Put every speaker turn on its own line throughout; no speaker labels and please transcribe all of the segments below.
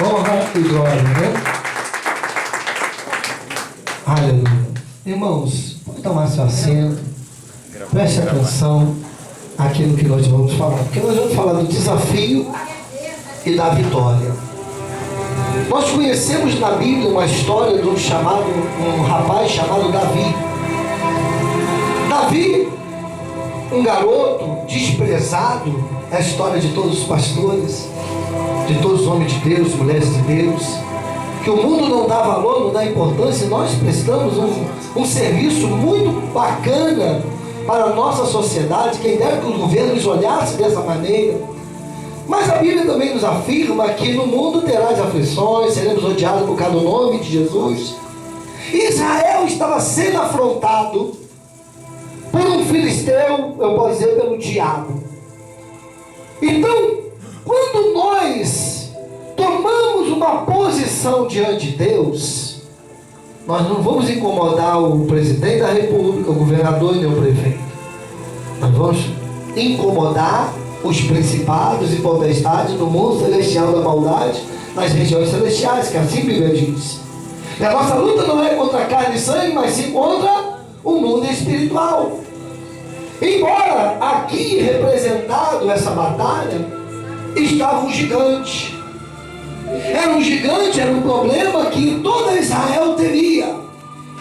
Honra e glória, né? Aleluia. Irmãos, pode tomar seu assento. Preste atenção àquilo que nós vamos falar. Porque nós vamos falar do desafio e da vitória. Nós conhecemos na Bíblia uma história de um rapaz chamado Davi. Davi, um garoto desprezado, é a história de todos os pastores, de todos os homens de Deus, mulheres de Deus, que o mundo não dá valor, não dá importância. Nós prestamos um serviço muito bacana para a nossa sociedade. Quem dera que os governos olhassem dessa maneira. Mas a Bíblia também nos afirma que no mundo terás aflições, seremos odiados por causa do nome de Jesus. Israel estava sendo afrontado por um filisteu, eu posso dizer, pelo diabo. Então, quando nós tomamos uma posição diante de Deus, nós não vamos incomodar o presidente da república, o governador e nem o prefeito. Nós vamos incomodar os principados e potestades do mundo celestial da maldade, nas regiões celestiais, que assim a Bíblia diz. E a nossa luta não é contra carne e sangue, mas sim contra o mundo espiritual. Embora aqui representado essa batalha, estava um gigante. Era um gigante, era um problema que toda Israel teria.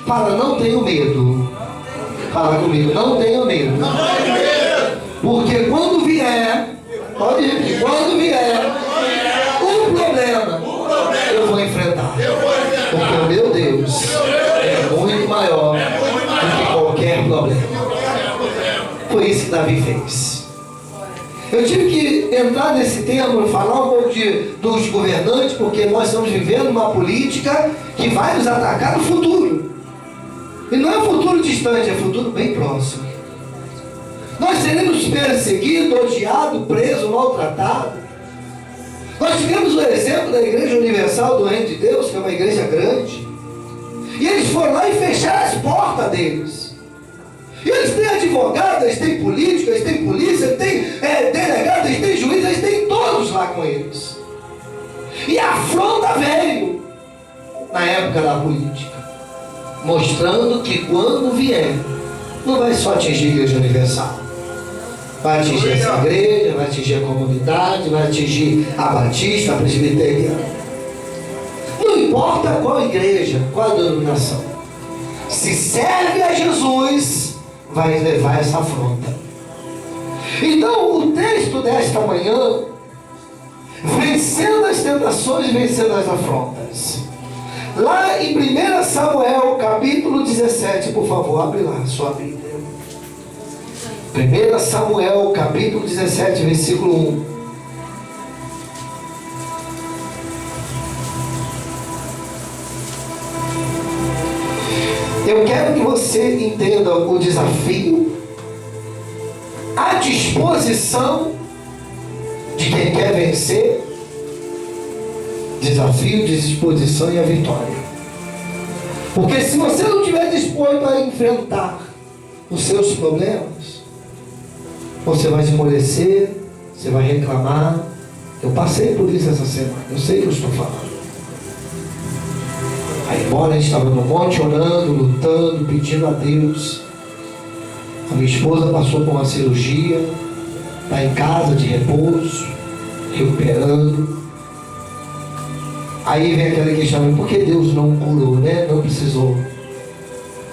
Fala, não tenho medo. Fala comigo, não tenho medo. Porque quando vier, pode repetir, quando vier um problema, eu vou enfrentar. Porque o meu Deus é muito maior do que qualquer problema. Foi isso que Davi fez. Eu tive que entrar nesse tema, falar um pouco dos governantes, porque nós estamos vivendo uma política que vai nos atacar no futuro. E não é futuro distante, é futuro bem próximo. Nós seremos perseguidos, odiados, presos, maltratados. Nós tivemos o exemplo da Igreja Universal do Reino de Deus, que é uma igreja grande. E eles foram lá e fecharam as portas deles. E eles têm advogados, eles têm políticos, eles têm polícia, eles têm delegados, eles têm juízes, eles têm todos lá com eles. E a afronta veio na época da política, mostrando que quando vier, não vai só atingir a Igreja Universal. Vai atingir essa igreja, vai atingir a comunidade, vai atingir a batista, a presbiteriana. Não importa qual igreja, qual a denominação. Se serve a Jesus, vai levar essa afronta. Então, o texto desta manhã, vencendo as tentações e vencendo as afrontas. Lá em 1 Samuel, capítulo 17, por favor, abre lá a sua Bíblia. 1 Samuel, capítulo 17, versículo 1. Eu quero que você entenda o desafio, a disposição de quem quer vencer, desafio, disposição e a vitória. Porque se você não estiver disposto a enfrentar os seus problemas, você vai esmorecer, você vai reclamar. Eu passei por isso essa semana, eu sei o que eu estou falando. Aí, embora a gente estava no monte orando, lutando, pedindo a Deus, a minha esposa passou por uma cirurgia, está em casa de repouso, recuperando. Aí vem aquele questionamento: por que Deus não curou, né? Não precisou.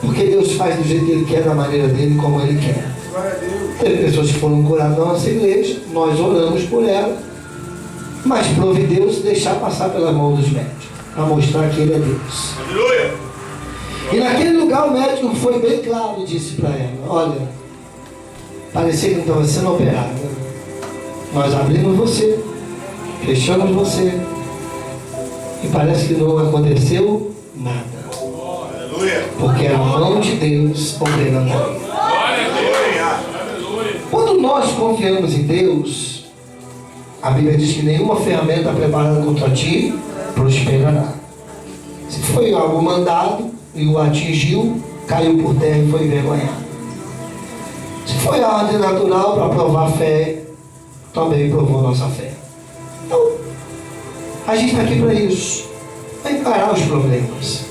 Porque Deus faz do jeito que Ele quer, da maneira dele, como Ele quer. Teve pessoas que foram curadas na nossa igreja, nós oramos por ela, mas prove Deus deixar passar pela mão dos médicos, para mostrar que Ele é Deus. Aleluia! E naquele lugar o médico foi bem claro e disse para ela: olha, parecia que não estava sendo operado. Nós abrimos você, fechamos você, e parece que não aconteceu nada. Porque é a mão de Deus operando ali. Quando nós confiamos em Deus, a Bíblia diz que nenhuma ferramenta preparada contra ti prosperará. Se foi algo mandado e o atingiu, caiu por terra e foi envergonhado. Se foi a ordem natural para provar a fé, também provou nossa fé. Então, A gente está aqui para isso, para encarar os problemas.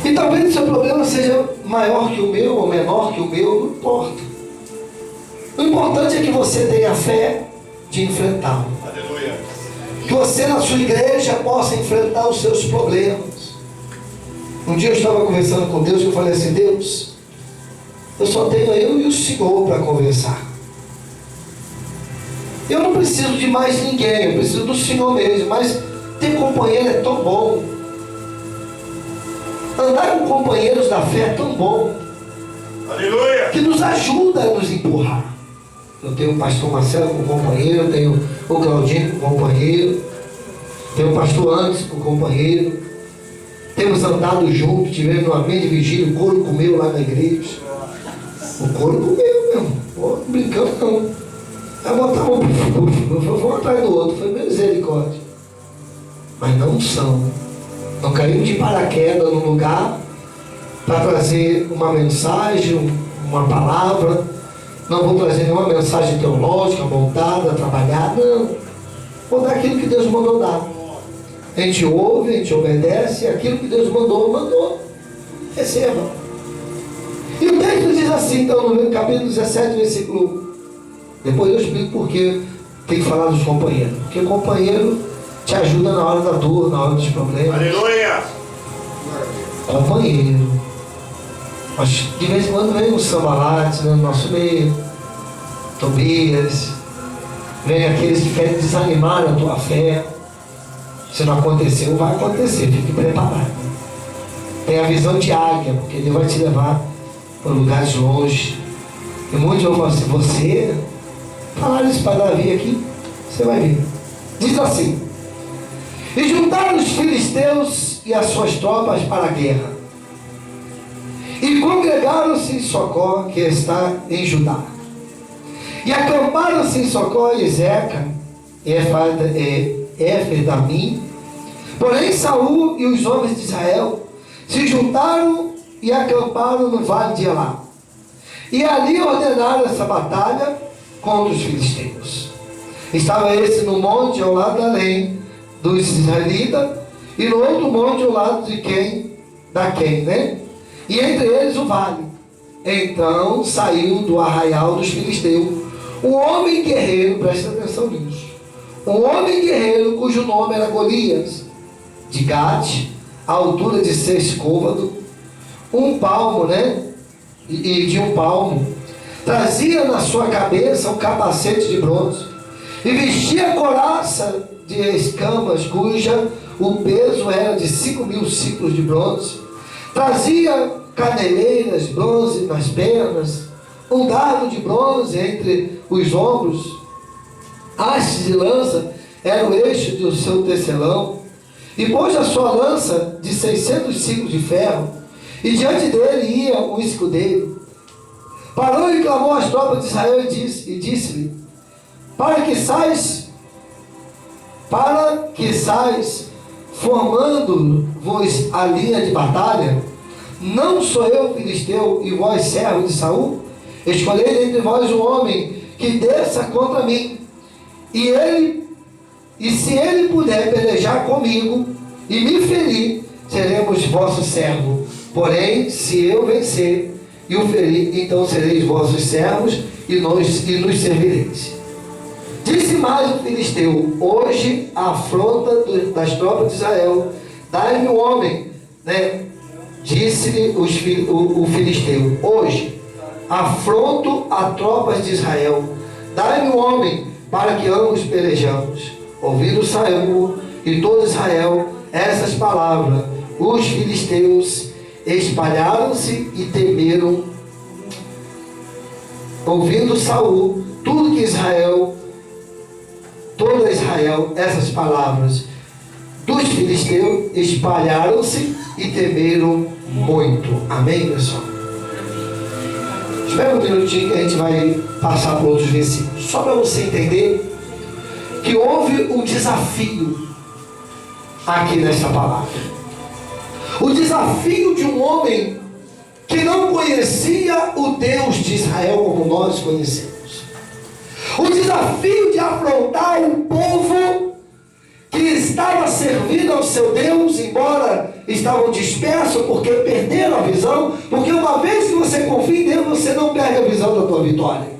E talvez o seu problema seja maior que o meu ou menor que o meu, não importa. O importante é que você tenha fé de enfrentá-lo.
Aleluia.
Que você na sua igreja possa enfrentar os seus problemas. Um dia eu estava conversando com Deus e eu falei assim: Deus, eu só tenho eu e o Senhor para conversar. Eu não preciso de mais ninguém, eu preciso do Senhor mesmo. Mas ter companheiro é tão bom. Andar com companheiros da fé é tão bom.
Aleluia.
Que nos ajuda a nos empurrar. Eu tenho o pastor Marcelo como companheiro, eu tenho o Claudinho como companheiro, tenho o pastor Anderson como companheiro. Temos andado juntos, tivemos uma meia de vigília, o couro comeu lá na igreja. O couro comeu, meu. Não brincando não. Aí botar um atrás do outro, foi misericórdia. Mas não são. Não caímos de paraquedas no lugar para trazer uma mensagem, uma palavra. Não vou trazer nenhuma mensagem teológica, montada, trabalhada, não. Vou dar aquilo que Deus mandou dar. A gente ouve, a gente obedece, e aquilo que Deus mandou. Receba. E o texto diz assim, então, no capítulo 17, versículo. Depois eu explico porque tem que falar dos companheiros. Porque o companheiro te ajuda na hora da dor, na hora dos problemas.
Aleluia.
Companheiro. Mas de vez em quando vem o Sambalate no nosso meio, Tobias, vem aqueles que querem desanimar a tua fé. Se não aconteceu, vai acontecer, fique preparado. Tenha a visão de águia, porque Deus vai te levar para lugares longe. E muitos vão falar assim: você, falaram isso para Davi aqui, você vai ver. Diz assim: e juntaram os filisteus e as suas tropas para a guerra. E congregaram-se em Socó, que está em Judá. E acamparam-se em Socó e Zeca, Éfer-damim. Porém Saul e os homens de Israel se juntaram e acamparam no vale de Elá. E ali ordenaram essa batalha contra os filisteus. Estava esse no monte ao lado além dos israelitas, e no outro monte ao lado de quem? Da quem, né? E entre eles o vale. Então saiu do arraial dos filisteus um homem guerreiro, presta atenção nisso, um homem guerreiro cujo nome era Golias, de Gate, a altura de 6 côvados, um palmo, né? E de um palmo. Trazia na sua cabeça um capacete de bronze e vestia couraça de escamas, cuja o peso era de 5.000 ciclos de bronze. Trazia caneleiras, bronze nas pernas, um dardo de bronze entre os ombros, hastes de lança era o eixo do seu tecelão, e pôs a sua lança de 600 ciclos de ferro, e diante dele ia um escudeiro. Parou e clamou às tropas de Israel e disse-lhe: para que sais, formando-vos a linha de batalha, não sou eu filisteu e vós servos de Saul? Escolhei entre vós um homem que desça contra mim, e se ele puder pelejar comigo e me ferir, seremos vosso servo. Porém, se eu vencer e o ferir, então sereis vossos servos e nos servireis. Disse mais o filisteu: hoje a afronta das tropas de Israel, dai-me um homem, né? Disse-lhe o filisteu: hoje afronto a tropas de Israel, dai-me um homem para que ambos pelejamos. Ouvindo Saul e todo Israel essas palavras, os filisteus espalharam-se e temeram. Ouvindo Saul tudo que todo Israel essas palavras dos filisteus, espalharam-se e temeram muito. Amém, pessoal? Espera um minutinho que a gente vai passar por outros versículos, só para você entender que houve um desafio aqui nesta palavra. O desafio de um homem que não conhecia o Deus de Israel como nós conhecemos. O desafio de afrontar um povo servindo ao seu Deus, embora estavam dispersos porque perderam a visão, porque uma vez que você confia em Deus, você não perde a visão da tua vitória.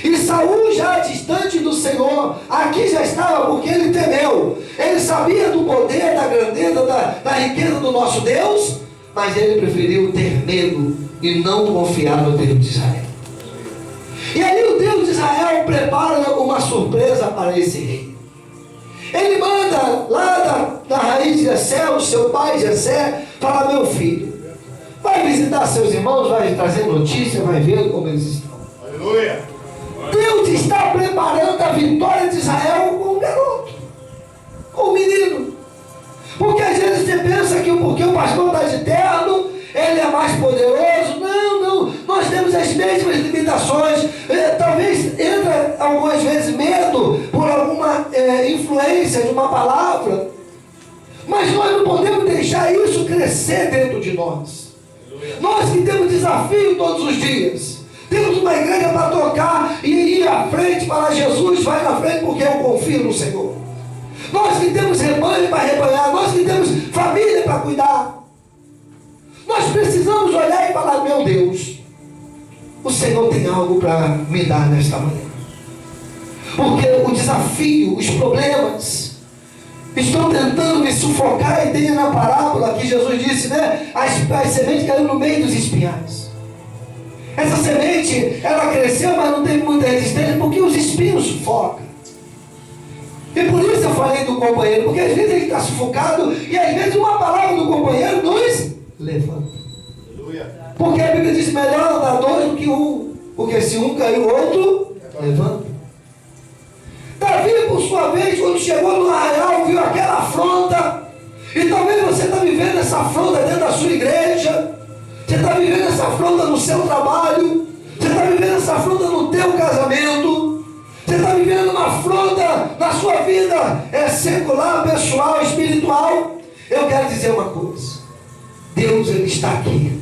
E Saul, já distante do Senhor, aqui já estava porque ele temeu. Ele sabia do poder, da grandeza, da riqueza do nosso Deus, mas ele preferiu ter medo e não confiar no Deus de Israel. E aí o Deus de Israel prepara uma surpresa para esse rei. Ele manda lá da raiz de Jessé, o seu pai Jessé, falar: meu filho, vai visitar seus irmãos, vai trazer notícia, vai ver como eles estão.
Aleluia.
Deus está preparando a vitória de Israel com o garoto, com o menino. Porque às vezes você pensa que porque o pastor está de terno, ele é mais poderoso. Não, nós temos as mesmas limitações. Talvez entra algumas vezes medo por alguma influência de uma palavra, mas nós não podemos deixar isso crescer dentro de nós. Nós que temos desafio todos os dias, temos uma igreja para tocar e ir à frente para Jesus, vai na frente porque eu confio no Senhor. Nós que temos rebanho para rebanhar, nós que temos família para cuidar, nós precisamos olhar e falar: meu Deus, o Senhor tem algo para me dar nesta manhã. Porque o desafio, os problemas estão tentando me sufocar. E tem na parábola que Jesus disse, né? As sementes caíram no meio dos espinhais. Essa semente, ela cresceu, mas não teve muita resistência, porque os espinhos sufocam. E por isso eu falei do companheiro, porque às vezes ele está sufocado, e às vezes uma palavra do companheiro nos levanta. Porque a Bíblia diz: melhor andar dois do que um, porque se um cair, o outro levanta. Davi, por sua vez, quando chegou no arraial, viu aquela afronta, e talvez você está vivendo essa afronta dentro da sua igreja, você está vivendo essa afronta no seu trabalho, você está vivendo essa afronta no teu casamento, você está vivendo uma afronta na sua vida secular, pessoal, espiritual. Eu quero dizer uma coisa: Deus, Ele está aqui,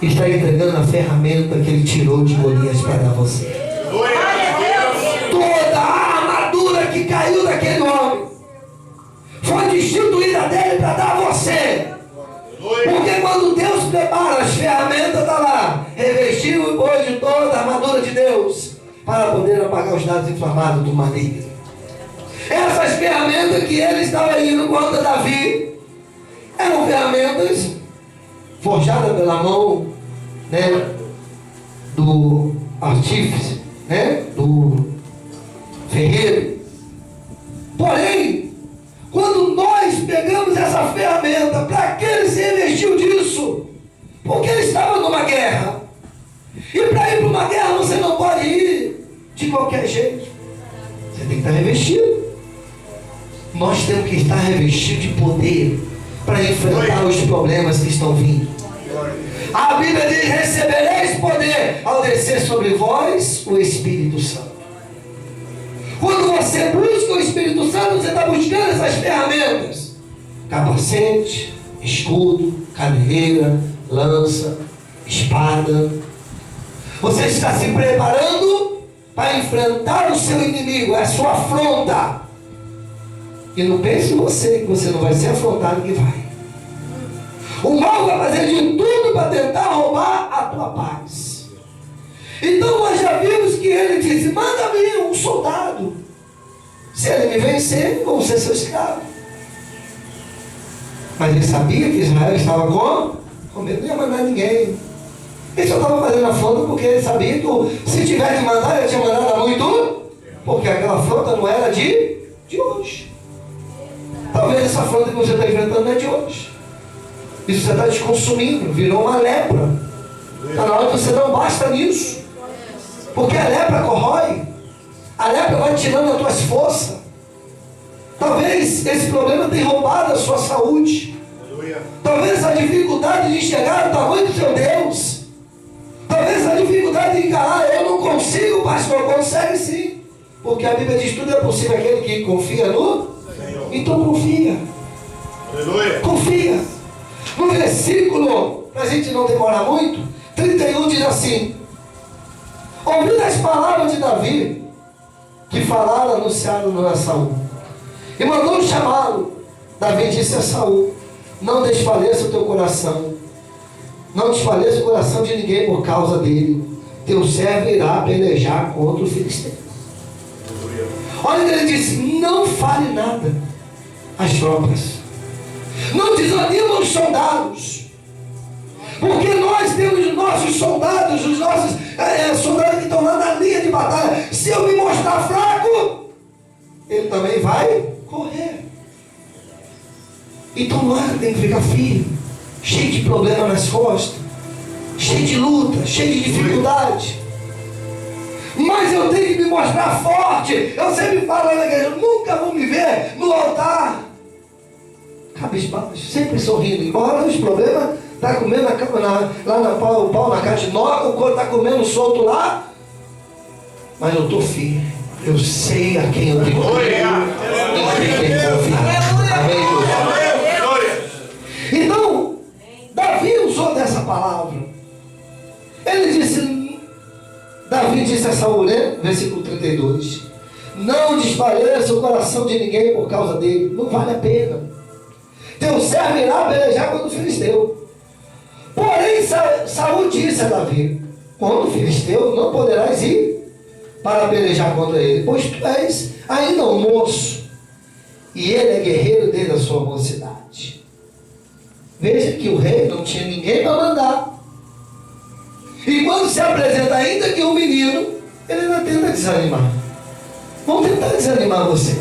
está entregando a ferramenta que Ele tirou de Golias para dar a você. Toda a armadura que caiu daquele homem foi destituída dele para dar a você. Porque quando Deus prepara as ferramentas, está lá: revestiu hoje toda a armadura de Deus para poder apagar os dados inflamados do maligno. Essas ferramentas que ele estava indo contra Davi eram ferramentas forjadas pela mão, né, do artífice, né, do ferreiro. Porém, quando nós pegamos essa ferramenta, para que ele se revestiu disso? Porque ele estava numa guerra. E para ir para uma guerra você não pode ir de qualquer jeito. Você tem que estar revestido. Nós temos que estar revestidos de poder para enfrentar os problemas que estão vindo. A Bíblia diz: recebereis poder ao descer sobre vós o Espírito Santo. Quando você busca o Espírito Santo, você está buscando essas ferramentas: capacete, escudo, caneleira, lança, espada. Você está se preparando para enfrentar o seu inimigo, a sua afronta. E não pense em você, que você não vai ser afrontado, que vai. O mal vai fazer de tudo para tentar roubar a tua paz. Então nós já vimos que ele disse: manda vir um soldado. Se ele me vencer, vou ser seu escravo. Mas ele sabia que Israel estava com medo, não ia mandar ninguém. Ele só estava fazendo afronta porque ele sabia que se tivesse de mandar, ele tinha mandado há muito, porque aquela afronta não era de hoje. Talvez essa afronta que você está enfrentando não é de hoje. Isso você está te consumindo, virou uma lepra. Está na hora que você não basta nisso. Porque a lepra corrói. A lepra vai tirando as tuas forças. Talvez esse problema tenha roubado a sua saúde. Talvez essa dificuldade de enxergar o tamanho do seu Deus. Talvez essa dificuldade de encarar: eu não consigo, pastor. Consegue sim. Porque a Bíblia diz: tudo é possível aquele que confia no Senhor. Então confia.
Aleluia.
Confia. No versículo, para a gente não demorar muito, 31 diz assim: ouvindo as palavras de Davi, que falaram, anunciaram a Saul, e mandou chamá-lo, Davi disse a Saul: não desfaleça o teu coração, não desfaleça o coração de ninguém por causa dele. Teu servo irá pelejar contra o filisteu. Olha o que ele disse: não fale nada às tropas, não desanima os soldados, porque nós temos os nossos soldados, os nossos soldados que estão lá na linha de batalha. Se eu me mostrar fraco, ele também vai correr. Então lá tem que ficar firme, cheio de problema nas costas, cheio de luta, cheio de dificuldade. Mas eu tenho que me mostrar forte. Eu sempre falo lá na igreja: nunca vão me ver no altar cabisbaixo, sempre sorrindo, embora os problemas está comendo o pau na caixa de nó, o corpo está comendo solto lá, mas eu estou firme. Eu sei a quem eu tenho que confiar. Então, Davi usou dessa palavra. Ele disse, Davi disse a Saul, né? Versículo 32: não desfaleça o coração de ninguém por causa dele, não vale a pena. Teu servo irá pelejar contra o filisteu. Porém, Saul disse a Davi: contra o filisteu não poderás ir para pelejar contra ele, pois tu és ainda um moço, e ele é guerreiro desde a sua mocidade. Veja que o rei não tinha ninguém para mandar. E quando se apresenta ainda que um menino, ele ainda tenta desanimar. Vão tentar desanimar você.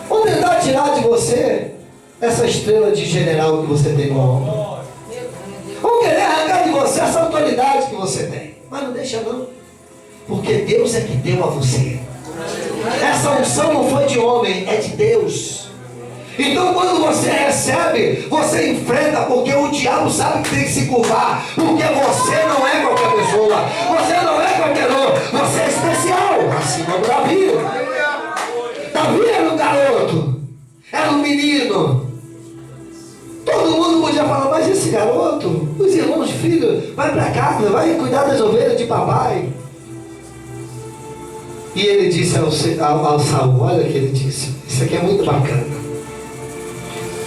Vão tentar tirar de você essa estrela de general que você tem no ombro. Vão querer arrancar de você essa autoridade que você tem. Mas não deixa não. Porque Deus é que deu a você. Essa unção não foi de homem, é de Deus. Então quando você recebe, você enfrenta, porque o diabo sabe que tem que se curvar. Porque você não é qualquer pessoa. Você não é qualquer um. Você é especial. Assim como Davi. Davi era um garoto. Era um menino. Todo mundo podia falar: mas esse garoto, os irmãos, filho, vai para casa, vai cuidar das ovelhas de papai. E ele disse ao Saul, olha o que ele disse, isso aqui é muito bacana.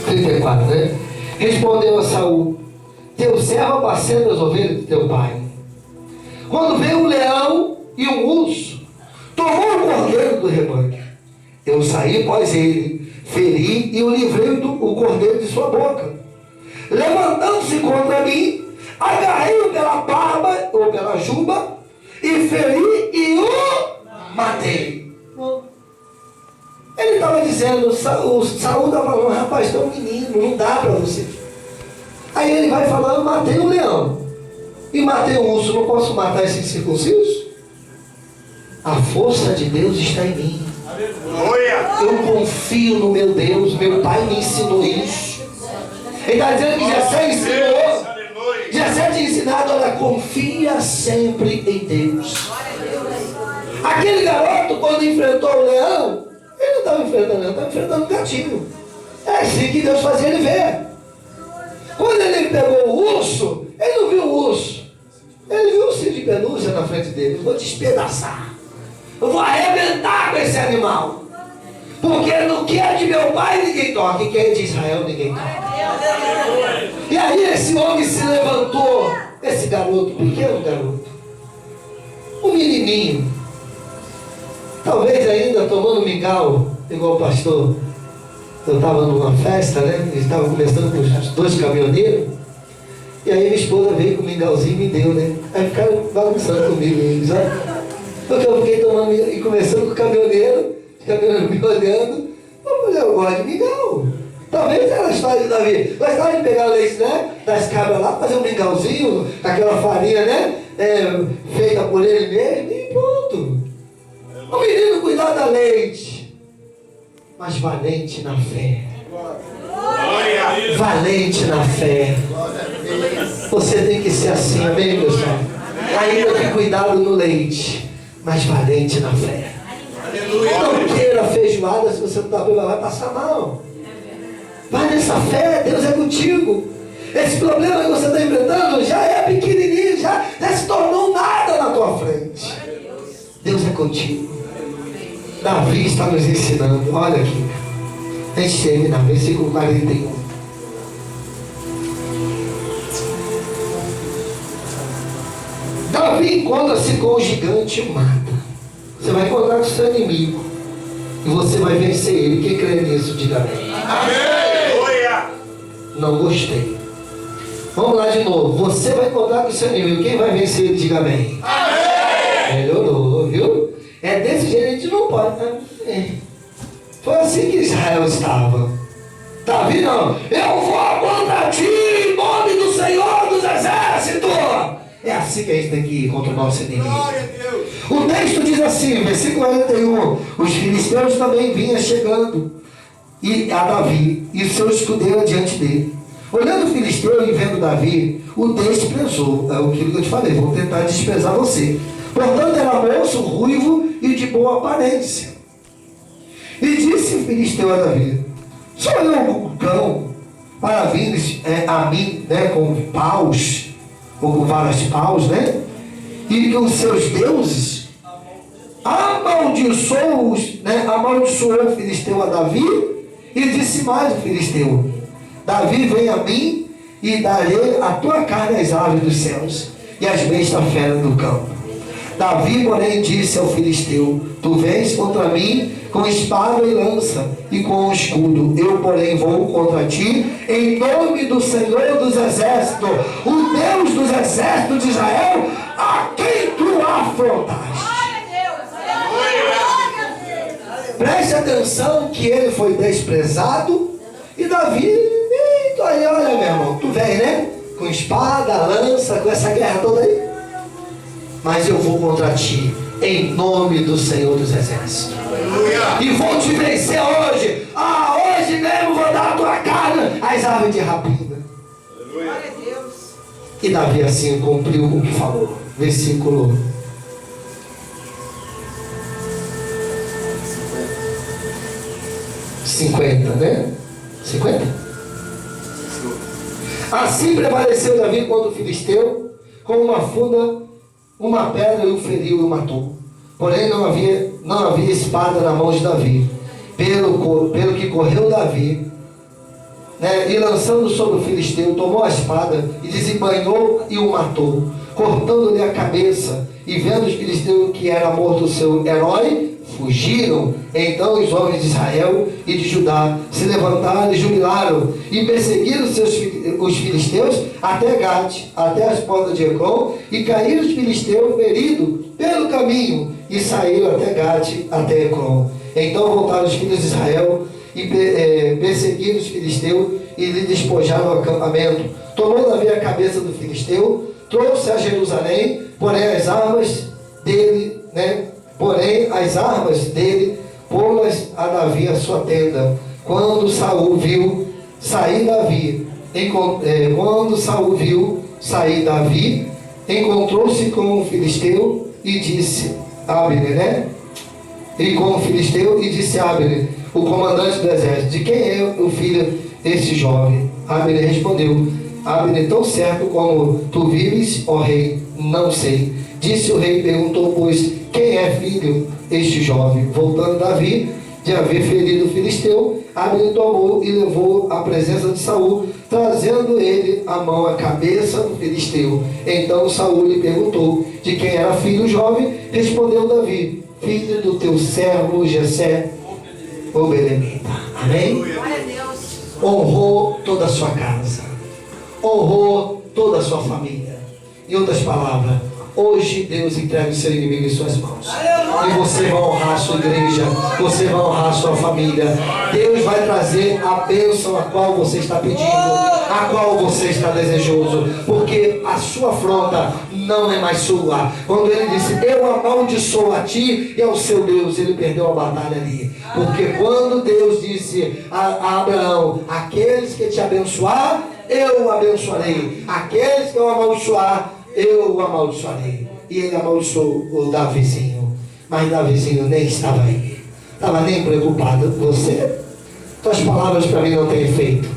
34, né? Respondeu a Saul: teu servo apacenta as ovelhas de teu pai. Quando veio um leão e um urso, tomou o cordeiro do rebanho. Eu saí após ele, feri e o livrei o cordeiro de sua boca. Levantando-se contra mim, agarrei-o pela barba ou pela juba e feri e o matei. Ele estava dizendo, o Saul estava falando: rapaz, tu é um menino, não dá para você. Aí ele vai falando: matei um leão e matei um urso, não posso matar esse incircunciso? A força de Deus está em mim. Eu confio no meu Deus, meu pai me ensinou isso. Ele está dizendo que Jessé ensinou. Jessé tinha ensinado: olha, confia sempre em Deus. Aquele garoto, quando enfrentou o leão, ele não estava enfrentando o leão, estava enfrentando o gatinho. É assim que Deus fazia ele ver. Quando ele pegou o urso, ele não viu o urso, ele viu o urso de pelúcia na frente dele. Eu vou despedaçar, eu vou arrebentar com esse animal, porque no que é de meu pai ninguém toca, e quem é de Israel ninguém toca. E aí esse homem se levantou, esse garoto, pequeno garoto, um menininho, talvez ainda tomando mingau, igual o pastor. Eu estava numa festa, né? Eles estavam conversando com os dois caminhoneiros. E aí minha esposa veio com o mingauzinho e me deu, né? Aí ficaram bagunçando comigo, eles, ó. Porque eu fiquei tomando e conversando com o caminhoneiro me olhando. Eu falei: eu gosto de mingau. Talvez era a história de Davi. Mas na hora de pegar o leite, né? Das cabras lá, fazer um mingauzinho, aquela farinha, né? Feita por ele mesmo, e pronto. O menino cuidar da leite, mas valente na fé. Valente na fé. Você tem que ser assim, amém, pessoal? Ainda que cuidado no leite, mas valente na fé. Não queira feijoada se você não está bem, vai passar mal. Vai nessa fé, Deus é contigo. Esse problema que você está enfrentando já é pequenininho, já se tornou nada na tua frente. Deus é contigo. Davi está nos ensinando, olha aqui. A gente termina, versículo 41. Davi encontra-se com o gigante e o mata. Você vai encontrar com o seu inimigo e você vai vencer ele. Quem crê nisso, diga amém.
Aleluia.
Não gostei. Vamos lá de novo. Você vai encontrar com o seu inimigo. Quem vai vencer ele, diga amém.
Amém.
Melhorou, viu? É desse jeito, a gente não pode. Foi assim que Israel estava. Davi não. Eu vou contra ti em nome do Senhor dos Exércitos. É assim que a gente tem que ir contra o nosso inimigo. O texto diz assim, versículo 41. Os filisteus também vinham chegando a Davi e o seu escudeiro adiante dele. Olhando o filisteu e vendo Davi, o desprezou. É aquilo que eu te falei, vou tentar desprezar você. Portanto, era moço, ruivo e de boa aparência. E disse o filisteu a Davi: sou eu um cão para vir a mim, né, com paus, ou com várias paus, né? E que os seus deuses amaldiçoou o filisteu a Davi. E disse mais o filisteu: Davi, vem a mim e darei a tua carne às aves dos céus e às bestas feras do campo. Davi, porém, disse ao filisteu: tu vens contra mim com espada e lança e com escudo. Eu, porém, vou contra ti em nome do Senhor dos Exércitos, o Deus dos exércitos de Israel, a quem tu afrontaste. Preste atenção que ele foi desprezado e Davi, aí, olha, meu irmão, tu vem, né? Com espada, lança, com essa guerra toda aí. Mas eu vou contra ti em nome do Senhor dos Exércitos. E vou te vencer hoje. Hoje mesmo vou dar a tua carne às aves de rapina. E Davi assim cumpriu o que falou. Versículo 50, né? 50? Assim prevaleceu Davi contra o filisteu, com uma funda, uma pedra, e o feriu e o matou. Porém não havia espada na mão de Davi. Pelo que correu Davi, né, e lançando sobre o filisteu, tomou a espada e desembainhou e o matou, cortando-lhe a cabeça. E vendo os filisteus que era morto o seu herói, fugiram. Então os homens de Israel e de Judá se levantaram e jubilaram e perseguiram os filisteus até Gate, até as portas de Ecrón, e caíram os filisteus feridos pelo caminho e saíram até Gate, até Ecrón. Então voltaram os filhos de Israel e perseguiram os filisteus e lhe despojaram o acampamento. Tomou Davi a cabeça do filisteu, trouxe a Jerusalém, porém as armas dele, pô-las a Davi a sua tenda. Quando Saul viu sair Davi, encontrou-se com o filisteu e disse Abner, E com o filisteu e disse Abner, o comandante do exército: de quem é o filho deste jovem? Abner respondeu: Abner, tão certo como tu vives, ó rei, não sei. Disse o rei, perguntou, pois, quem é filho este jovem? Voltando Davi de haver ferido o filisteu, Abner tomou e levou à presença de Saul, trazendo ele à mão a cabeça do filisteu. Então Saul lhe perguntou de quem era filho o jovem. Respondeu Davi: filho do teu servo Jessé, o belemita. Amém? Honrou toda a sua casa, honrou toda a sua família. Em outras palavras, hoje Deus entrega o seu inimigo em suas mãos. E você vai honrar a sua igreja, você vai honrar a sua família. Deus vai trazer a bênção a qual você está pedindo, a qual você está desejoso, porque a sua afronta não é mais sua. Quando ele disse: eu amaldiçoo a ti e ao seu Deus, ele perdeu a batalha ali. Porque quando Deus disse a Abraão: aqueles que te abençoar, eu abençoarei, aqueles que eu amaldiçoar, eu o amaldiçoarei. E ele amaldiçoou o Davizinho. Mas Davizinho nem estava aí, estava nem preocupado. Tuas palavras para mim não têm efeito.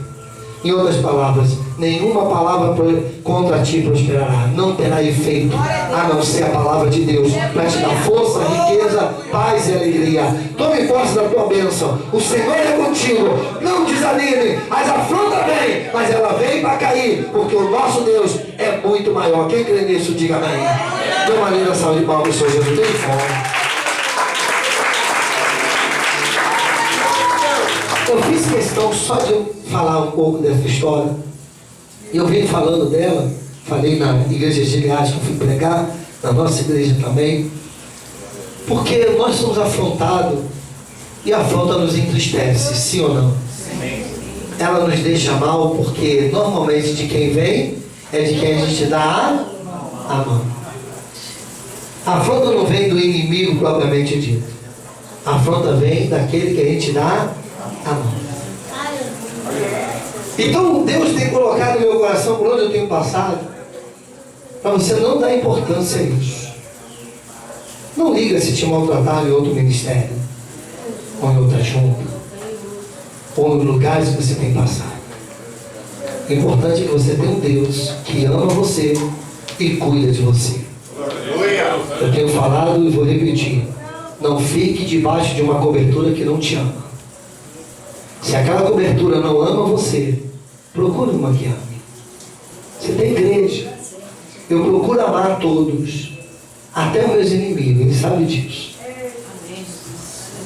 Em outras palavras, nenhuma palavra contra ti prosperará, não terá efeito, a não ser a palavra de Deus, para te dar força, riqueza, paz e alegria. Tome posse da tua bênção. O Senhor é contigo. desanime. As afrontas vêm, mas ela vem para cair, porque o nosso Deus é muito maior. Quem crê nisso, diga amém. Dê uma linda salva de palmas, Senhor Jesus. Tem fome. Eu fiz questão só de eu falar um pouco dessa história. E eu venho falando dela. Falei na igreja de Gileade que eu fui pregar, na nossa igreja também. Porque nós somos afrontados e a afronta nos entristece, sim ou não? Ela nos deixa mal porque normalmente de quem vem é de quem a gente dá a mão. A afronta não vem do inimigo propriamente dito. A afronta vem daquele que a gente dá a mão. Então Deus tem colocado no meu coração, por onde eu tenho passado, para você não dar importância a isso. Não liga se te maltrataram em outro ministério, ou em outra junta, ou em lugares que você tem passado. O importante é que você tem um Deus que ama você e cuida de você. Eu tenho falado e vou repetir. Não fique debaixo de uma cobertura que não te ama. Se aquela cobertura não ama você, procure uma que ame. Você tem igreja. Eu procuro amar todos. Até os meus inimigos, ele sabe disso.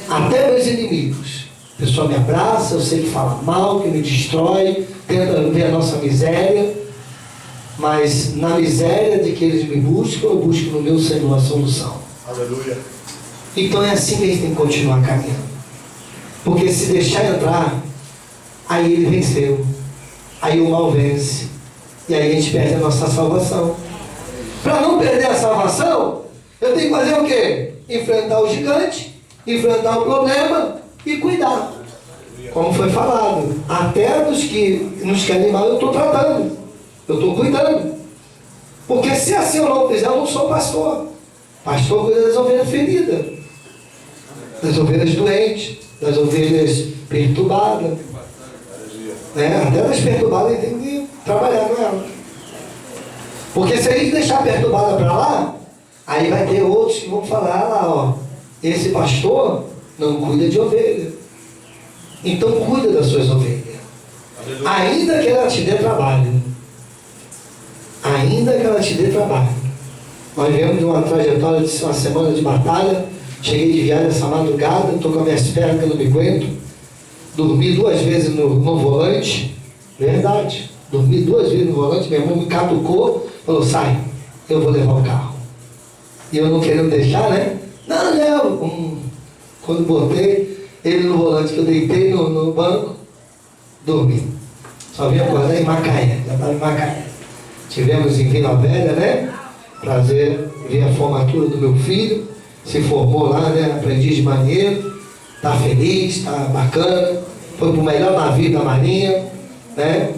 Até meus inimigos. A pessoa me abraça, eu sei que fala mal, que me destrói, tenta ver a nossa miséria. Mas na miséria de que eles me buscam, eu busco no meu Senhor a solução.
Aleluia.
Então é assim que a gente tem que continuar caminhando. Porque se deixar entrar, aí ele venceu. Aí o mal vence. E aí a gente perde a nossa salvação. Para não perder a salvação, eu tenho que fazer o quê? Enfrentar o gigante, enfrentar o problema e cuidar. Como foi falado, até dos que nos querem mal eu estou tratando. Eu estou cuidando. Porque se assim eu não fizer, eu não sou pastor. Pastor cuida das ovelhas feridas, das ovelhas doentes, das ovelhas perturbadas. Até das perturbadas ele tem que trabalhar com elas. Porque se a gente deixar a perturbada para lá, aí vai ter outros que vão falar lá, ó, esse pastor não cuida de ovelha. Então cuida das suas ovelhas. Ainda que ela te dê trabalho. Ainda que ela te dê trabalho. Nós viemos de uma trajetória de uma semana de batalha. Cheguei de viagem essa madrugada, estou com as minhas pernas que eu não me aguento. Dormi 2 vezes no volante. Verdade. Dormi 2 vezes no volante, meu irmão me catucou, falou, sai, eu vou levar o carro. E eu não querendo deixar, né? Não. Quando botei ele no volante, que eu deitei no banco, dormi. Só vim acordar em Macaé, já estava em Macaé. Tivemos em Vila Velha, né? Prazer ver a formatura do meu filho. Se formou lá, né? Aprendiz de marinheiro. Está feliz, está bacana. Foi para o melhor navio da Marinha, né?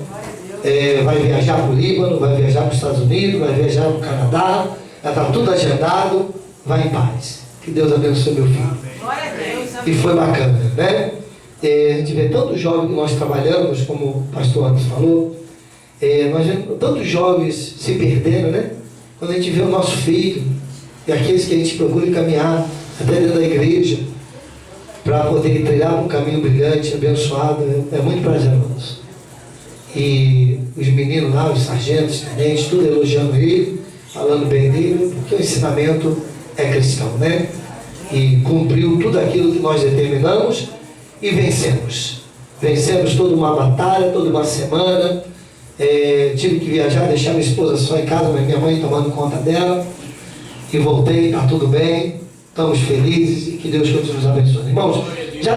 Vai viajar para o Líbano, vai viajar para os Estados Unidos, vai viajar para o Canadá. Já está tudo agendado. Vai em paz. Que Deus abençoe meu filho. E foi bacana, né? A gente vê tantos jovens que nós trabalhamos, como o pastor antes falou. Nós vemos tantos jovens se perdendo, né? Quando a gente vê o nosso filho e aqueles que a gente procura encaminhar até dentro da igreja para poder trilhar um caminho brilhante, abençoado, é muito prazeroso. E os meninos lá, os sargentos, tenentes, tudo elogiando ele, falando bem dele, porque o ensinamento é cristão, né? E cumpriu tudo aquilo que nós determinamos e vencemos. Vencemos toda uma batalha, toda uma semana. Tive que viajar, deixar minha esposa só em casa, mas minha mãe tomando conta dela. E voltei, está tudo bem, estamos felizes e que Deus continue nos abençoe. Irmãos,